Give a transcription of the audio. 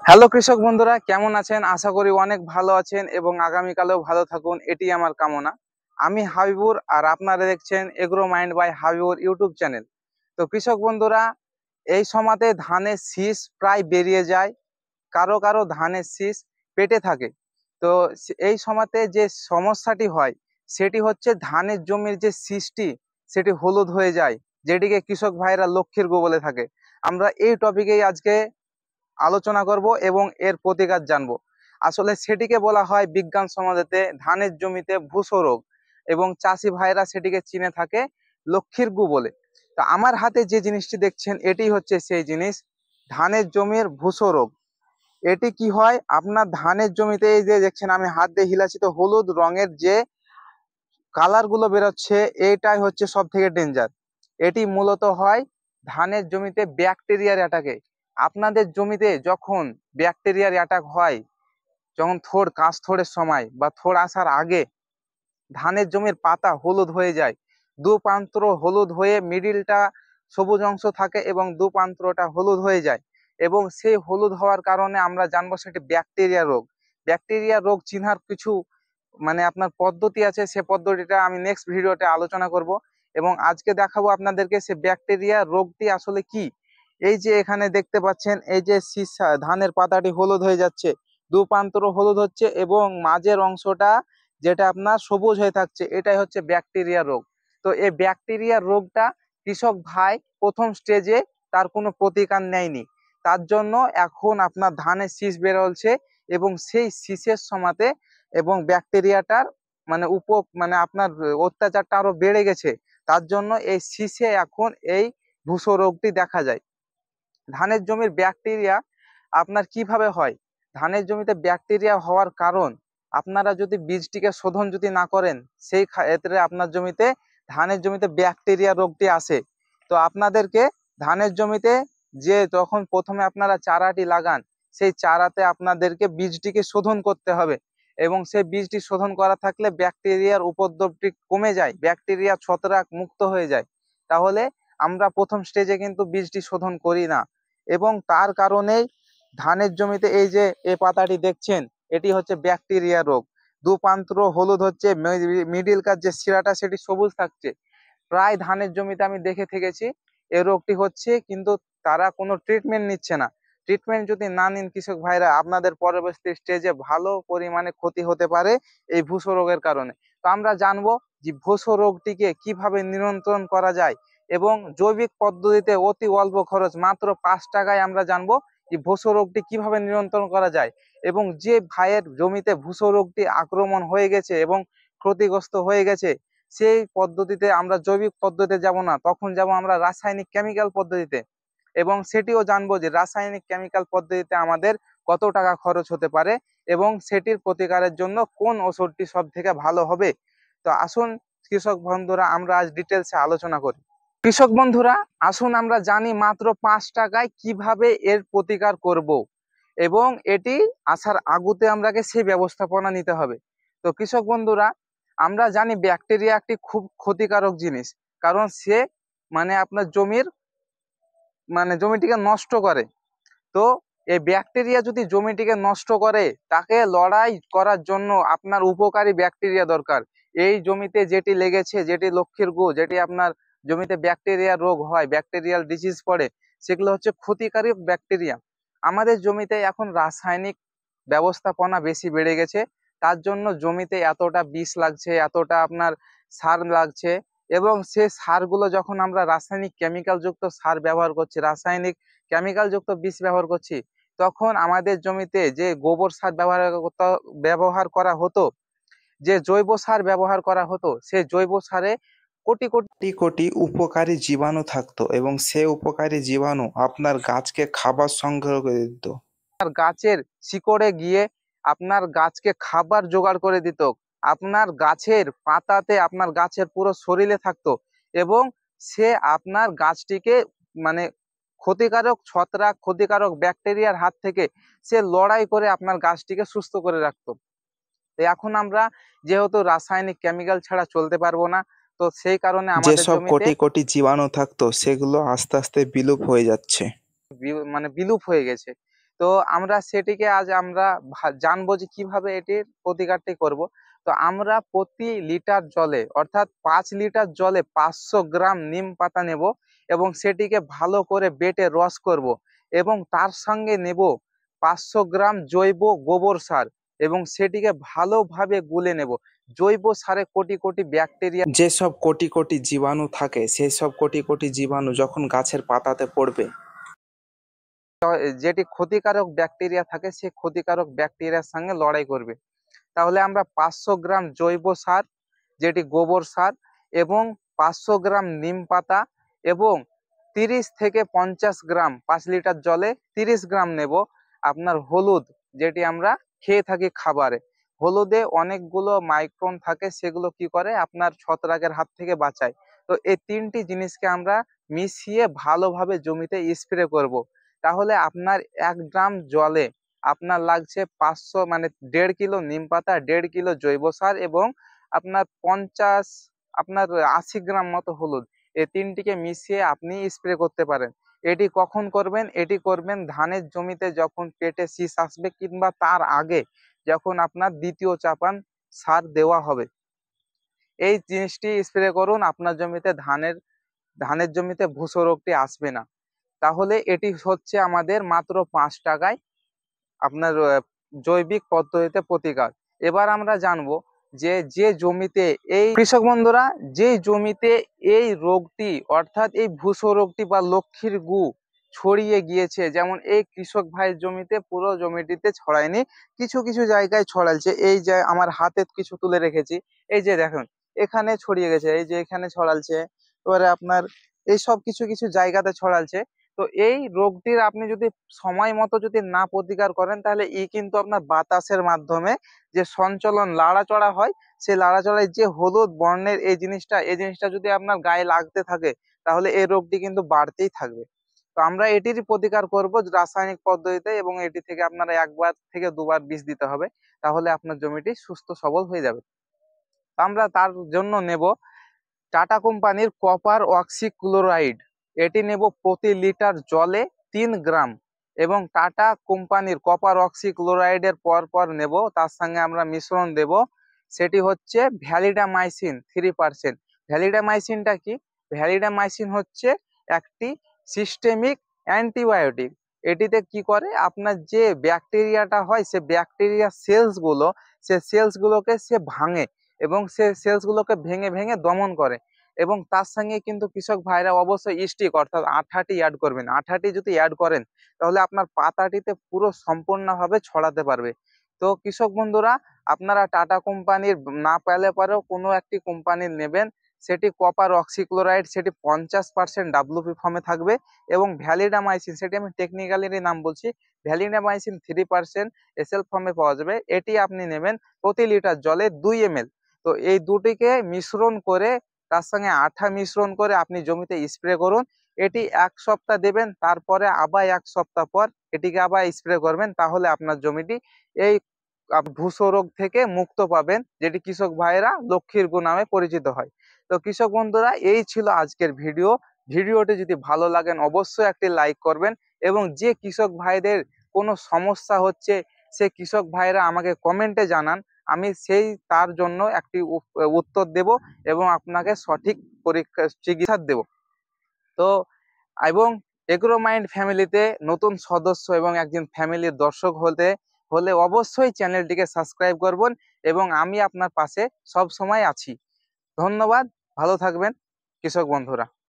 Hello কৃষক বন্ধুরা, কেমন আছেন? আশা করি অনেক ভালো আছেন এবং আগামীকালেও ভালো থাকুন, এটি আমার কামনা। আমি হাবিবুর, আর আপনারা দেখছেন agro mind by Habibur YouTube channel. তো কৃষক বন্ধুরা, এই সময়তে ধানের শীষ প্রায় বেরিয়ে যায়, কারো কারো ধানের শীষ পেটে থাকে। তো এই সময়তে যে সমস্যাটি হয় সেটি হচ্ছে ধানের জমির যে শীষটি সেটি হলুদ হয়ে যায়, যেটিকে কৃষক ভাইরা লক্ষ্মীর গো বলে থাকে। আমরা এই টপিকেই আজকে আলোচনা করব এবং এর প্রতিকার জানবো। আসলে সেটিকে বলা হয় বিজ্ঞান সমাজেতে ধানের জমিতে ভূসো রোগ, এবং চাষি ভাইরা সেটিকে চিনে থাকে লক্ষ্মীর গু বলে। তা আমার হাতে যে জিনিসটি দেখছেন এটি হচ্ছে সেই জিনিস, ধানের জমির ভূসো রোগ। এটি কি হয়, আপনার ধানের জমিতে এই যে দেখছেন আমি হাত দিয়ে হিলাচ্ছি, তো হলুদ রঙের যে কালার গুলো বেরোচ্ছে এইটাই হচ্ছে সব থেকে ডেঞ্জার। এটি মূলত হয় ধানের জমিতে ব্যাকটেরিয়ার অ্যাটাকে। আপনাদের জমিতে যখন ব্যাকটেরিয়ার অ্যাটাক হয়, যখন কাশথোড়ের সময় বা থোড় আসার আগে ধানের জমির পাতা হলুদ হয়ে যায়, দু প্রান্ত হলুদ হয়ে মিডিলটা সবুজ অংশ থাকে এবং দু প্রান্তটা হলুদ হয়ে যায়, এবং সেই হলুদ হওয়ার কারণে আমরা জানবো সেটি ব্যাকটেরিয়া রোগ। ব্যাকটেরিয়া রোগ চিনহার কিছু আপনার পদ্ধতি আছে, সে পদ্ধতিটা আমি নেক্সট ভিডিওতে আলোচনা করব, এবং আজকে দেখাবো আপনাদেরকে সে ব্যাকটেরিয়া রোগটি আসলে কি। এই যে এখানে দেখতে পাচ্ছেন, এই যে শীষা ধানের পাতাটি হলুদ হয়ে যাচ্ছে, দু প্রান্ত হলুদ হচ্ছে এবং মাঝের অংশটা যেটা আপনার সবুজ হয়ে থাকছে, এটাই হচ্ছে ব্যাকটেরিয়া রোগ। তো এই ব্যাকটেরিয়া রোগটা কৃষক ভাই প্রথম স্টেজে তার কোনো প্রতিকার নেয়নি, তার জন্য এখন আপনার ধানের শীষ বেরোচ্ছে, এবং সেই শীষের সময়তে এবং ব্যাকটেরিয়াটার আপনার অত্যাচারটা আরো বেড়ে গেছে, তার জন্য এই শীষে এখন এই ভূসো রোগটি দেখা যায়। ধানের জমির ব্যাকটেরিয়া আপনার কিভাবে হয়? ধানের জমিতে ব্যাকটেরিয়া হওয়ার কারণ, আপনারা যদি বীজটিকে শোধন যদি না করেন, সেই ক্ষেত্রে আপনার জমিতে ধানের জমিতে ব্যাকটেরিয়া রোগটি আসে। তো আপনাদেরকে ধানের জমিতে যে যখন প্রথমে আপনারা চারাটি লাগান, সেই চারাতে আপনাদেরকে বীজটিকে শোধন করতে হবে, এবং সেই বীজটি শোধন করা থাকলে ব্যাকটেরিয়ার উপদ্রবটি কমে যায়, ব্যাকটেরিয়া ছত্রাক মুক্ত হয়ে যায়। তাহলে আমরা প্রথম স্টেজে কিন্তু বীজটি শোধন করি না, এবং তার কারণেই ধানের জমিতে এই যে এই পাতাটি দেখছেন, এটি হচ্ছে ব্যাকটেরিয়া রোগ। দু প্রান্ত হলুদ হচ্ছে, মিডিল কার যে শিরাটা সেটি সবুজ থাকছে। প্রায় ধানের জমিতে আমি দেখে থেকেছি এই রোগটি হচ্ছে, কিন্তু তারা কোনো ট্রিটমেন্ট নিচ্ছে না। ট্রিটমেন্ট যদি না নিন কৃষক ভাইরা, আপনাদের পরবর্তী স্টেজে ভালো পরিমাণে ক্ষতি হতে পারে এই ভূসো রোগের কারণে। তো আমরা জানবো যে ভূসো রোগটিকে কিভাবে নিয়ন্ত্রণ করা যায়, এবং জৈবিক পদ্ধতিতে অতি অল্প খরচ মাত্র 5 টাকায় আমরা জানবো যে ভূসো রোগটি কিভাবে নিয়ন্ত্রণ করা যায়। এবং যে ভাইয়ের জমিতে ভূসো রোগটি আক্রমণ হয়ে গেছে এবং ক্ষতিগ্রস্ত হয়ে গেছে, সেই পদ্ধতিতে আমরা জৈবিক পদ্ধতিতে যাব না, তখন যাব আমরা রাসায়নিক কেমিক্যাল পদ্ধতিতে, এবং সেটিও জানবো যে রাসায়নিক কেমিক্যাল পদ্ধতিতে আমাদের কত টাকা খরচ হতে পারে এবং সেটির প্রতিকারের জন্য কোন ওষুধটি সব থেকে ভালো হবে। তো আসুন কৃষক বন্ধুরা, আমরা আজ ডিটেলসে আলোচনা করি। কৃষক বন্ধুরা, আসুন আমরা জানি মাত্র 5 টাকায় কিভাবে এর প্রতিকার করব, এবং এটি আসার আগুতে আমরাকে সেই ব্যবস্থাপনা নিতে হবে। তো কৃষক বন্ধুরা, আমরা জানি ব্যাকটেরিয়া একটি খুব ক্ষতিকারক জিনিস, কারণ সে আপনার জমিটিকে নষ্ট করে। তো এই ব্যাকটেরিয়া যদি জমিটিকে নষ্ট করে, তাকে লড়াই করার জন্য আপনার উপকারী ব্যাকটেরিয়া দরকার। এই জমিতে যেটি লেগেছে, যেটি লক্ষ্মীর গু, যেটি আপনার জমিতে ব্যাকটেরিয়া রোগ হয়, ব্যাকটেরিয়াল ডিজিজ পড়ে, সেগুলো হচ্ছে ক্ষতিকারী ব্যাকটেরিয়া। আমাদের জমিতে এখন রাসায়নিক ব্যবস্থাপনা বেশি বেড়ে গেছে, তার জন্য জমিতে এতটা বিষ লাগছে, এতটা আপনার সার লাগছে, এবং সে সারগুলো যখন আমরা রাসায়নিক কেমিক্যাল যুক্ত সার ব্যবহার করছি, রাসায়নিক কেমিক্যাল যুক্ত বিষ ব্যবহার করছি, তখন আমাদের জমিতে যে গোবর সার ব্যবহার করা হতো, যে জৈব সার ব্যবহার করা হতো, সেই জৈব সারে কোটি কোটি কোটি উপকারী জীবাণু থাকতো, এবং সেই উপকারী জীবাণু আপনার গাছকে খাবার সংগ্রহ করে দিত, গাছের শিকড়ে গিয়ে আপনার গাছকে খাবার জোগাড় করে দিত, আপনার গাছের পাতাতে, আপনার গাছের পুরো শরীরে থাকতো, এবং সে আপনার গাছটিকে মানে ক্ষতিকারক ছত্রাক, ক্ষতিকারক ব্যাকটেরিয়ার হাত থেকে সে লড়াই করে আপনার গাছটিকে সুস্থ করে রাখতো। তো এখন আমরা যেহেতু রাসায়নিক কেমিক্যাল ছাড়া চলতে পারবো না, তো সেই কারণে আমাদের যেসব জমিতে কোটি কোটি জীবাণু থাকতো সেগুলো আস্তে আস্তে বিলুপ হয়ে যাচ্ছে। বিলুপ হয়ে গেছে। তো তো আমরা সেটিকে আজ আমরা জানবো যে কিভাবে এটির প্রতিকারটি করব। তো আমরা প্রতি লিটার জলে অর্থাৎ 5 লিটার জলে 500 গ্রাম নিম পাতা নেব এবং সেটিকে ভালো করে বেটে রস করব এবং তার সঙ্গে নেব 500 গ্রাম জৈব গোবর সার এবং সেটিকে ভালোভাবে গুলে নেব। জৈব সারে কোটি কোটি ব্যাকটেরিয়া, যেসব কোটি কোটি জীবাণু থাকে, সেই সব কোটি কোটি জীবাণু যখন গাছের পাতাতে পড়বে, যেটি ক্ষতিকারক ব্যাকটেরিয়া থাকে, সেই ক্ষতিকারক ব্যাকটেরিয়ার সঙ্গে লড়াই করবে। তাহলে আমরা 500 গ্রাম জৈব সার, যেটি গোবর সার, এবং 500 গ্রাম নিম পাতা এবং 30 থেকে 50 গ্রাম 5 লিটার জলে 30 গ্রাম নেব আপনার হলুদ, যেটি আমরা খেয়ে থাকি খাবারে। হলুদে অনেকগুলো মাইক্রোন থাকে, সেগুলো কি করে আপনার ছত্রাকের হাত থেকে বাঁচায়। তো এই 3টি জিনিসকে আমরা মিশিয়ে ভালোভাবে জমিতে স্প্রে করব। তাহলে আপনার 1 ড্রাম জলে আপনার লাগছে 500 মানে 1.5 কিলো নিম পাতা, 1.5 কিলো জৈব সার এবং আপনার 80 গ্রাম মতো হলুদ। এই 3টিকে মিশিয়ে আপনি স্প্রে করতে পারেন। এটি কখন করবেন? এটি করবেন ধানের জমিতে যখন পেটে শীষ আসবে কিংবা তার আগে, যখন আপনার দ্বিতীয় চাপান সার দেওয়া হবে। এই জিনিসটি স্প্রে করুন, আপনার জমিতে ধানের জমিতে ভুসো রোগটি আসবে না। তাহলে এটি হচ্ছে আমাদের মাত্র 5 টাকায় আপনার জৈবিক পদ্ধতিতে প্রতিকার। এবার আমরা জানবো যে জমিতে এই কৃষক বন্ধুরা, যে জমিতে এই রোগটি অর্থাৎ এই ভুসো রোগটি বা লক্ষ্মীর গু ছড়িয়ে গিয়েছে, যেমন এই কৃষক ভাইয়ের জমিতে পুরো জমিটিতে ছড়ায়নি, কিছু কিছু জায়গায় ছড়ালছে। এই যে আমার হাতে কিছু তুলে রেখেছি, এই যে দেখুন এখানে ছড়িয়ে গেছে, এই যে এখানে ছড়ালছে, এবারে আপনার এই সব কিছু কিছু জায়গাতে ছড়ালছে। তো এই রোগটির আপনি যদি সময় মতো যদি না প্রতিকার করেন, তাহলে কিন্তু আপনার বাতাসের মাধ্যমে যে সঞ্চালন লাড়াচড়া হয়, সেই লাড়াচড়ায় যে হলুদ বর্ণের এই জিনিসটা যদি আপনার গায়ে লাগতে থাকে, তাহলে এই রোগটি কিন্তু বাড়তেই থাকবে। তো আমরা এটির প্রতিকার করব রাসায়নিক পদ্ধতিতে, এবং এটি থেকে আপনারা 1 থেকে 2 বার বিষ দিতে হবে, তাহলে আপনার জমিটি সুস্থ সবল হয়ে যাবে। তো আমরা তার জন্য নেব টাটা কোম্পানির কপার অক্সিক্লোরাইড। এটি নেব প্রতি লিটার জলে 3 গ্রাম, এবং টাটা কোম্পানির কপার অক্সিক্লোরাইডের পর নেব তার সঙ্গে আমরা মিশ্রণ দেব, সেটি হচ্ছে ভ্যালিডামাইসিন 3%। ভ্যালিডামাইসিনটা কি? ভ্যালিডামাইসিন হচ্ছে একটি সিস্টেমিক অ্যান্টিবায়োটিক। এটিতে কি করে, আপনার যে ব্যাকটেরিয়াটা হয়, সে ব্যাকটেরিয়া সেলসগুলোকে সে ভাঙে এবং সে সেলসগুলোকে ভেঙে ভেঙে দমন করে। এবং তার সঙ্গে কিন্তু কৃষক ভাইরা অবশ্যই স্টিক অর্থাৎ আঠাটি অ্যাড করবেন। আঠাটি যদি অ্যাড করেন, তাহলে আপনার পাতাটিতে পুরো সম্পূর্ণভাবে ছড়াতে পারবে। তো কৃষক বন্ধুরা, আপনারা টাটা কোম্পানির না পেলে পরেও কোনো একটি কোম্পানির নেবেন। সেটি কপার অক্সিক্লোরাইড, সেটি 50% WP ফর্মে থাকবে, এবং ভ্যালিডামাইসিন, সেটি আমি টেকনিক্যালি নাম বলছি, ভ্যালিডামাইসিন 3% এসএল ফর্মে পাওয়া যাবে। এটি আপনি নেবেন প্রতি লিটার জলে 2 ml। তো এই দুটিকে মিশ্রণ করে, তার সঙ্গে আঠা মিশ্রণ করে আপনি জমিতে স্প্রে করুন। এটি 1 সপ্তাহ দেবেন, তারপরে আবার 1 সপ্তাহ পর এটিকে আবার স্প্রে করবেন। তাহলে আপনার জমিটি এই ভুসো রোগ থেকে মুক্ত পাবেন, যেটি কৃষক ভাইয়েরা লক্ষ্মীর গু নামে পরিচিত হয়। তো কৃষক বন্ধুরা, এই ছিল আজকের ভিডিওটি যদি ভালো লাগেন অবশ্যই একটি লাইক করবেন, এবং যে কৃষক ভাইদের কোনো সমস্যা হচ্ছে, সে কৃষক ভাইরা আমাকে কমেন্টে জানান, আমি তার জন্য একটি উত্তর দেব এবং আপনাকে সঠিক চিকিৎসা দেব। তো এবং এগ্রো মাইন্ড ফ্যামিলিতে নতুন সদস্য এবং একজন ফ্যামিলির দর্শক হলে অবশ্যই চ্যানেলটিকে সাবস্ক্রাইব করবেন, এবং আমি আপনার পাশে সব সময় আছি। ধন্যবাদ, ভালো থাকবেন কৃষক বন্ধুরা।